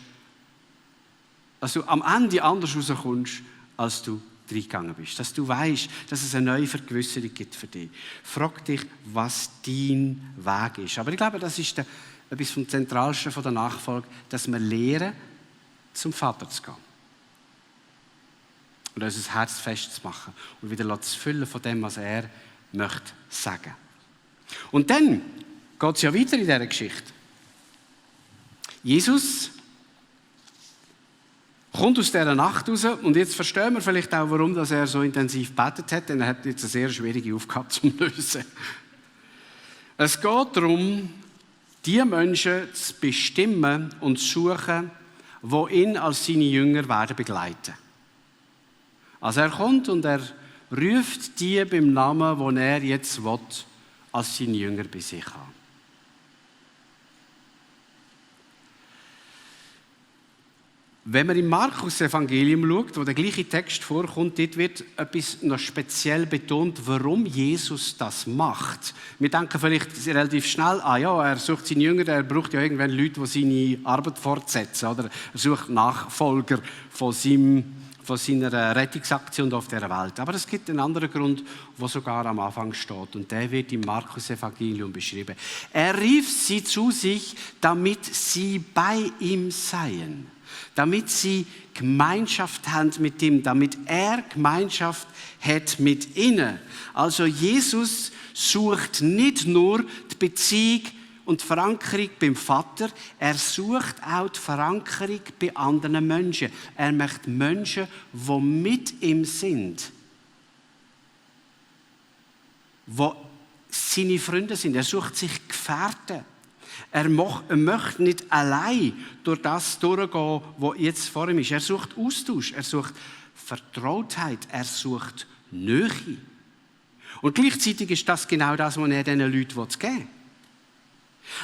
dass du am Ende anders rauskommst, als du reingegangen bist. Dass du weißt, dass es eine neue Vergewisserung gibt für dich. Frag dich, was dein Weg ist. Aber ich glaube, das ist etwas vom Zentralsten von der Nachfolge, dass wir lernen, zum Vater zu gehen. Und unser Herz festzumachen und wieder zu füllen von dem, was er möchte sagen. Und dann geht es ja weiter in dieser Geschichte. Jesus kommt aus dieser Nacht raus und jetzt verstehen wir vielleicht auch, warum dass er so intensiv gebetet hat, denn er hat jetzt eine sehr schwierige Aufgabe zu lösen. Es geht darum, die Menschen zu bestimmen und zu suchen, die ihn als seine Jünger werden begleiten. Also er kommt und er ruft die beim Namen, den er jetzt will, als seine Jünger bei sich an. Wenn man im Markus-Evangelium schaut, wo der gleiche Text vorkommt, dort wird etwas noch speziell betont, warum Jesus das macht. Wir denken vielleicht relativ schnell, er sucht seine Jünger, er braucht ja irgendwann Leute, die seine Arbeit fortsetzen, oder er sucht Nachfolger von seiner Rettungsaktion auf dieser Welt. Aber es gibt einen anderen Grund, der sogar am Anfang steht, und der wird im Markus-Evangelium beschrieben. Er rief sie zu sich, damit sie bei ihm seien. Damit sie Gemeinschaft haben mit ihm, damit er Gemeinschaft hat mit ihnen. Also Jesus sucht nicht nur die Beziehung und die Verankerung beim Vater, er sucht auch die Verankerung bei anderen Menschen. Er möchte Menschen, die mit ihm sind, die seine Freunde sind. Er sucht sich Gefährten. Er möchte nicht allein durch das durchgehen, was jetzt vor ihm ist. Er sucht Austausch, er sucht Vertrautheit, er sucht Nähe. Und gleichzeitig ist das genau das, was er diesen Leuten geben will.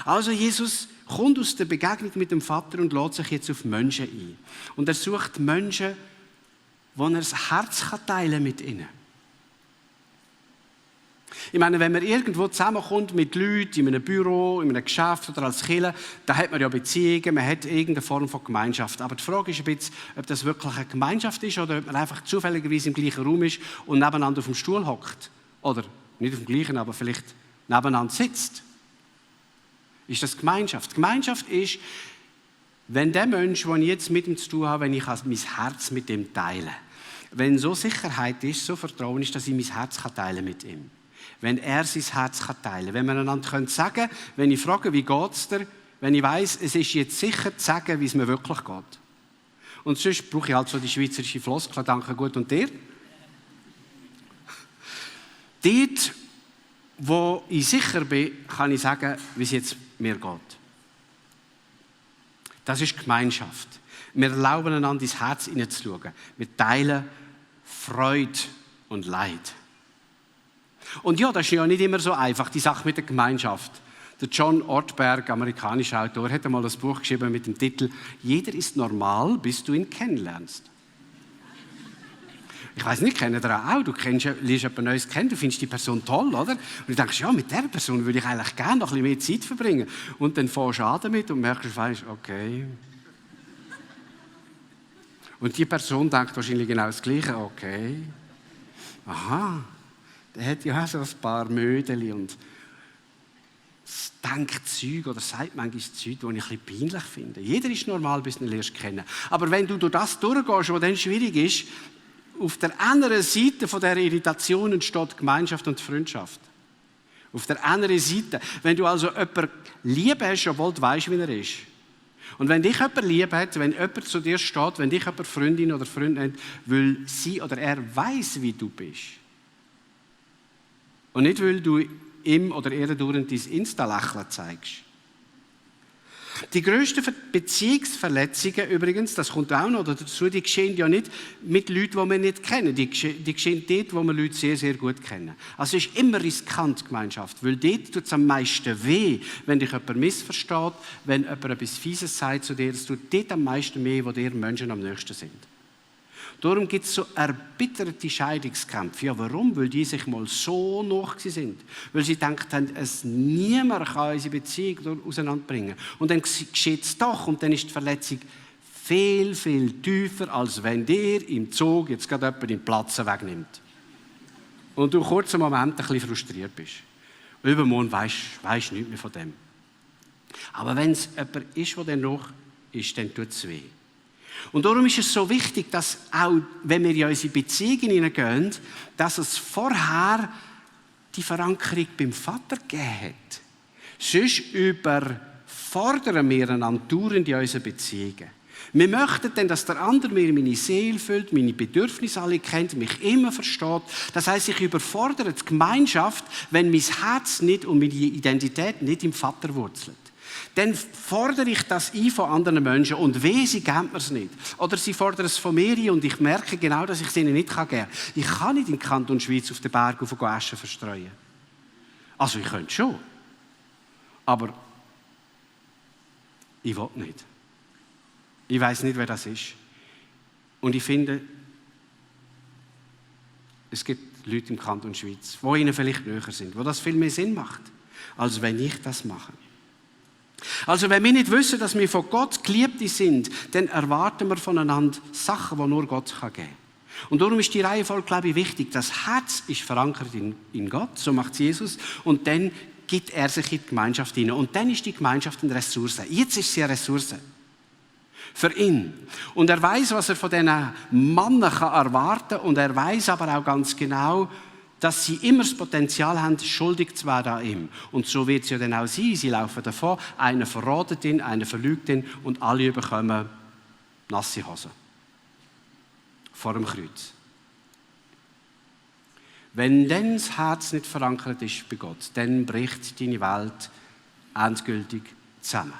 Also Jesus kommt aus der Begegnung mit dem Vater und lädt sich jetzt auf Menschen ein. Und er sucht Menschen, wo er das Herz teilen kann mit ihnen. Ich meine, wenn man irgendwo zusammenkommt mit Leuten, in einem Büro, in einem Geschäft oder als Kirche, da hat man ja Beziehungen, man hat irgendeine Form von Gemeinschaft. Aber die Frage ist ein bisschen, ob das wirklich eine Gemeinschaft ist oder ob man einfach zufälligerweise im gleichen Raum ist und nebeneinander auf dem Stuhl hockt. Oder nicht auf dem gleichen, aber vielleicht nebeneinander sitzt. Ist das Gemeinschaft? Gemeinschaft ist, wenn der Mensch, den ich jetzt mit ihm zu tun habe, wenn ich mein Herz mit ihm teile. Wenn so Sicherheit ist, so Vertrauen ist, dass ich mein Herz teilen mit ihm. Wenn er sein Herz teilen kann. Wenn wir einander sagen können, wenn ich frage, wie geht es dir, wenn ich weiss, es ist jetzt sicher zu sagen, wie es mir wirklich geht. Und sonst brauche ich halt so die schweizerische Floskel, danke, gut, und dir? Dort, wo ich sicher bin, kann ich sagen, wie es jetzt mir geht. Das ist Gemeinschaft. Wir erlauben einander ins Herz hineinzuschauen. Wir teilen Freude und Leid. Und ja, das ist ja nicht immer so einfach, die Sache mit der Gemeinschaft. Der John Ortberg, amerikanischer Autor, hat einmal ein Buch geschrieben mit dem Titel «Jeder ist normal, bis du ihn kennenlernst». Ich weiss nicht, kennt ihr auch? Du lernst jemanden Neues kennen, du findest die Person toll, oder? Und du denkst, ja, mit dieser Person würde ich eigentlich gerne noch ein bisschen mehr Zeit verbringen. Und dann fährst du an damit und merkst, okay. Und die Person denkt wahrscheinlich genau das Gleiche, okay. Aha. Der hat ja so ein paar Mödeli und denkt Zeug oder sagt manchmal Zeug, die ich ein bisschen peinlich finde. Jeder ist normal, bis du ihn lernst kennen. Aber wenn du durch das durchgehst, was dann schwierig ist, auf der anderen Seite von dieser Irritation entsteht Gemeinschaft und Freundschaft. Auf der anderen Seite. Wenn du also jemanden lieb hast, obwohl du weißt, wie er ist. Und wenn dich jemand lieb hat, wenn jemand zu dir steht, wenn dich jemand Freundin oder Freund nennt, weil sie oder er weiss, wie du bist. Und nicht, weil du ihm oder ihr dauernd dein Insta-Lächeln zeigst. Die grössten Beziehungsverletzungen übrigens, das kommt auch noch dazu, die geschehen ja nicht mit Leuten, die wir nicht kennen. Die geschehen dort, wo wir Leute sehr, sehr gut kennen. Also es ist immer riskant, Gemeinschaft, weil dort tut es am meisten weh, wenn dich jemand missversteht, wenn jemand etwas Fieses sagt zu dir. Es tut dort am meisten weh, wo dir Menschen am nächsten sind. Darum gibt es so erbitterte Scheidungskämpfe. Ja, warum? Weil die sich mal so nah sind. Weil sie gedacht haben, niemand kann unsere Beziehung auseinanderbringen. Und dann geschieht es doch und dann ist die Verletzung viel, viel tiefer, als wenn dir im Zug jetzt gerade jemand den Platz wegnimmt. Und du kurz einen Moment ein bisschen frustriert bist. Übermorgen weisst du nichts mehr von dem. Aber wenn es jemand ist, der dann noch ist, dann tut es weh. Und darum ist es so wichtig, dass auch, wenn wir in unsere Beziehungen hineingehen, dass es vorher die Verankerung beim Vater gegeben hat. Sonst überfordern wir einander dauernd in unseren Beziehungen. Wir möchten dann, dass der andere mir meine Seele füllt, meine Bedürfnisse alle kennt, mich immer versteht. Das heisst, ich überfordere die Gemeinschaft, wenn mein Herz nicht und meine Identität nicht im Vater wurzelt. Dann fordere ich das ein von anderen Menschen und weh, sie geben mir es nicht. Oder sie fordern es von mir ein und ich merke genau, dass ich es ihnen nicht geben kann. Ich kann nicht in Kanton Schweiz auf den Berg auf Aschen verstreuen. Also ich könnte schon. Aber ich will nicht. Ich weiss nicht, wer das ist. Und ich finde, es gibt Leute im Kanton Schweiz, die ihnen vielleicht näher sind, wo das viel mehr Sinn macht, als wenn ich das mache. Also wenn wir nicht wissen, dass wir von Gott Geliebte sind, dann erwarten wir voneinander Sachen, die nur Gott geben kann. Und darum ist die Reihenfolge, glaube ich, wichtig. Das Herz ist verankert in Gott, so macht es Jesus, und dann gibt er sich in die Gemeinschaft hinein. Und dann ist die Gemeinschaft eine Ressource. Jetzt ist sie eine Ressource. Für ihn. Und er weiß, was er von diesen Männern erwarten kann. Und er weiß aber auch ganz genau, dass sie immer das Potenzial haben, schuldig zu werden an ihm. Und so wird es ja dann auch sein. Sie laufen davon, einer verratet ihn, einer verlügt ihn und alle bekommen nasse Hosen. Vor dem Kreuz. Wenn dann das Herz nicht verankert ist bei Gott, dann bricht deine Welt endgültig zusammen.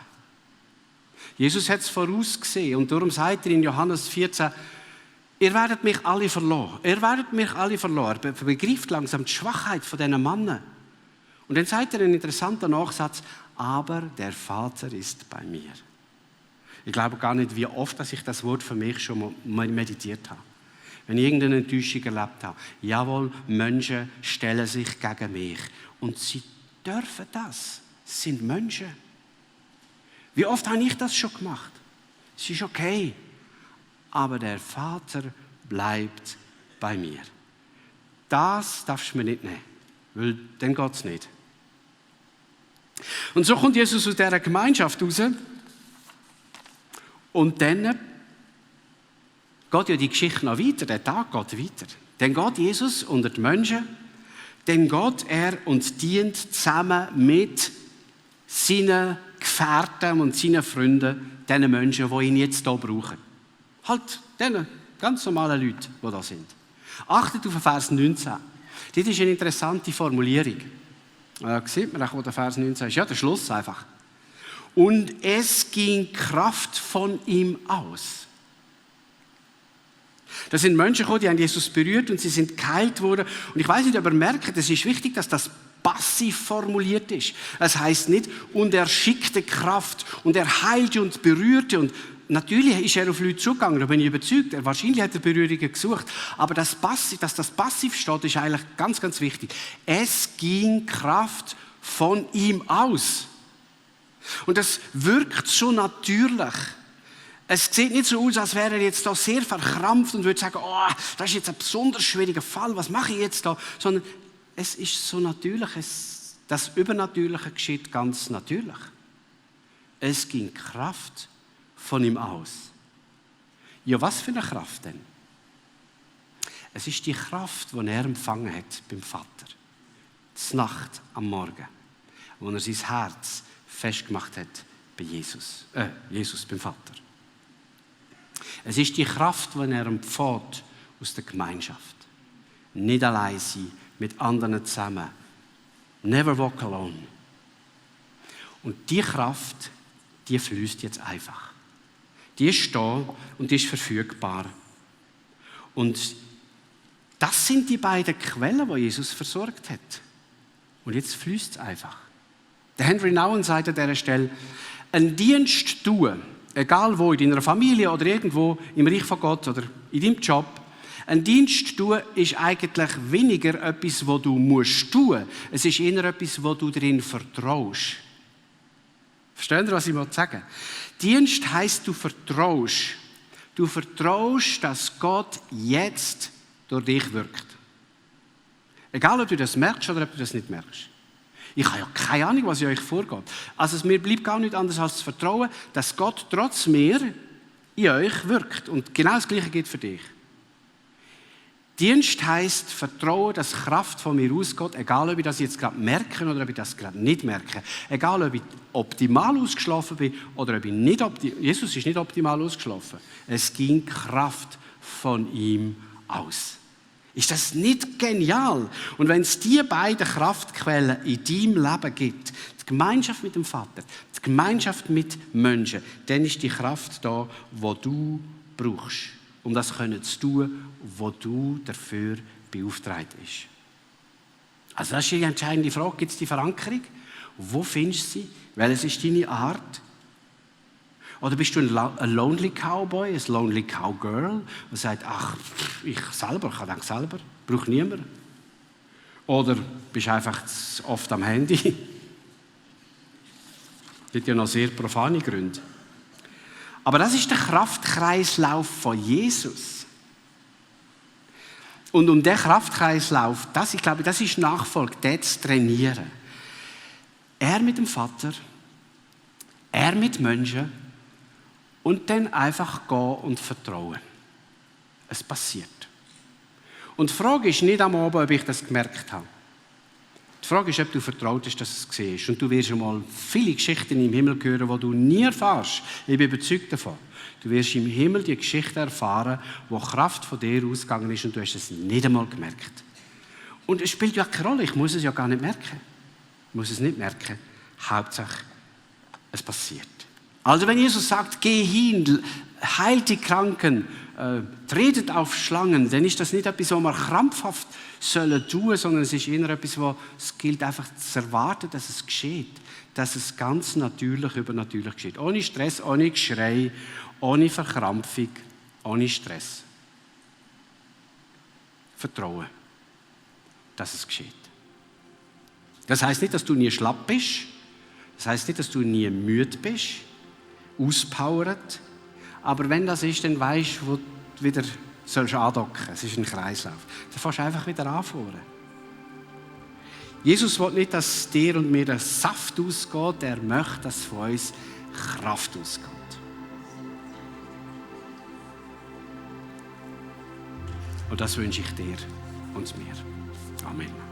Jesus hat es vorausgesehen und darum sagt er in Johannes 14, ihr werdet mich alle verloren. Ihr werdet mich alle verloren. Er begreift langsam die Schwachheit von diesen Männern. Und dann sagt er einen interessanten Nachsatz, aber der Vater ist bei mir. Ich glaube gar nicht, wie oft dass ich das Wort für mich schon mal meditiert habe. Wenn ich irgendeine Enttäuschung erlebt habe. Jawohl, Menschen stellen sich gegen mich. Und sie dürfen das. Sie sind Menschen. Wie oft habe ich das schon gemacht? Es ist okay. Aber der Vater bleibt bei mir. Das darfst du mir nicht nehmen, weil dann geht es nicht. Und so kommt Jesus aus dieser Gemeinschaft raus. Und dann geht ja die Geschichte noch weiter, der Tag geht weiter. Dann geht Jesus unter die Menschen, dann geht er und dient zusammen mit seinen Gefährten und seinen Freunden, diesen Menschen, die ihn jetzt hier brauchen. Halt diesen ganz normalen Leuten, die da sind. Achtet auf den Vers 19. Das ist eine interessante Formulierung. Sieht man auch, wo der Vers 19 ist? Ja, der Schluss einfach. Und es ging Kraft von ihm aus. Da sind Menschen gekommen, die haben Jesus berührt und sie sind geheilt worden. Und ich weiß nicht, ob ihr merkt, es ist wichtig, dass das passiv formuliert ist. Es heisst nicht, und er schickte Kraft und er heilte und berührte. Und natürlich ist er auf Leute zugegangen, da bin ich überzeugt. Wahrscheinlich hat er Berührungen gesucht. Aber dass das passiv steht, ist eigentlich ganz, ganz wichtig. Es ging Kraft von ihm aus. Und das wirkt so natürlich. Es sieht nicht so aus, als wäre er jetzt da sehr verkrampft und würde sagen, oh, das ist jetzt ein besonders schwieriger Fall, was mache ich jetzt da? Sondern es ist so natürlich, das Übernatürliche geschieht ganz natürlich. Es ging Kraft von ihm aus. Ja, was für eine Kraft denn? Es ist die Kraft, die er empfangen hat beim Vater. Die Nacht am Morgen, wo er sein Herz festgemacht hat bei Jesus beim Vater. Es ist die Kraft, die er empfängt aus der Gemeinschaft. Nicht allein sein, mit anderen zusammen. Never walk alone. Und die Kraft, die fließt jetzt einfach. Die ist da und die ist verfügbar. Und das sind die beiden Quellen, die Jesus versorgt hat. Und jetzt fließt es einfach. Der Henry Nouwen sagt an dieser Stelle, einen Dienst tun egal wo, in deiner Familie oder irgendwo im Reich von Gott oder in deinem Job, ein Dienst tun ist eigentlich weniger etwas, was du musst tun. Es ist eher etwas, wo du darin vertraust. Versteht ihr, was ich sagen will? Dienst heisst, du vertraust. Du vertraust, dass Gott jetzt durch dich wirkt. Egal, ob du das merkst oder ob du das nicht merkst. Ich habe ja keine Ahnung, was in euch vorgeht. Also mir bleibt gar nichts anderes als zu vertrauen, dass Gott trotz mir in euch wirkt. Und genau das Gleiche gilt für dich. Dienst heisst Vertrauen, dass Kraft von mir ausgeht, egal ob ich das jetzt gerade merke oder ob ich das gerade nicht merke. Egal ob ich optimal ausgeschlafen bin oder ob ich nicht optimal... Jesus ist nicht optimal ausgeschlafen. Es ging Kraft von ihm aus. Ist das nicht genial? Und wenn es diese beiden Kraftquellen in deinem Leben gibt, die Gemeinschaft mit dem Vater, die Gemeinschaft mit Menschen, dann ist die Kraft da, die du brauchst, um das zu tun, was du dafür beauftragt bist. Also das ist die entscheidende Frage. Gibt es die Verankerung? Wo findest du sie? Welches ist deine Art? Oder bist du ein Lonely Cowboy, ein Lonely Cowgirl, der sagt, ach, ich kann das selber, brauche niemand. Oder bist du einfach oft am Handy? Das hat ja noch sehr profane Gründe. Aber das ist der Kraftkreislauf von Jesus. Und um diesen Kraftkreislauf, ich glaube, das ist Nachfolge, den zu trainieren. Er mit dem Vater, er mit Menschen und dann einfach gehen und vertrauen. Es passiert. Und die Frage ist nicht am Abend, ob ich das gemerkt habe. Die Frage ist, ob du vertraut hast, dass du es siehst. Und du wirst einmal viele Geschichten im Himmel hören, die du nie erfährst. Ich bin überzeugt davon. Du wirst im Himmel die Geschichte erfahren, wo Kraft von dir ausgegangen ist und du hast es nicht einmal gemerkt. Und es spielt ja keine Rolle. Ich muss es ja gar nicht merken. Ich muss es nicht merken. Hauptsache, es passiert. Also wenn Jesus sagt, geh hin, heilt die Kranken, tretet auf Schlangen, dann ist das nicht etwas, was wir krampfhaft tun sollen, sondern es ist eher etwas, was es gilt einfach zu erwarten, dass es geschieht. Dass es ganz natürlich, übernatürlich geschieht. Ohne Stress, ohne Geschrei, ohne Verkrampfung, ohne Stress. Vertrauen, dass es geschieht. Das heisst nicht, dass du nie schlapp bist. Das heisst nicht, dass du nie müde bist, auspowert. Aber wenn das ist, dann weisst du, wo du wieder andocken sollst. Es ist ein Kreislauf. Dann fährst du einfach wieder anfahren. Jesus will nicht, dass dir und mir der Saft ausgeht. Er möchte, dass von uns Kraft ausgeht. Und das wünsche ich dir und mir. Amen.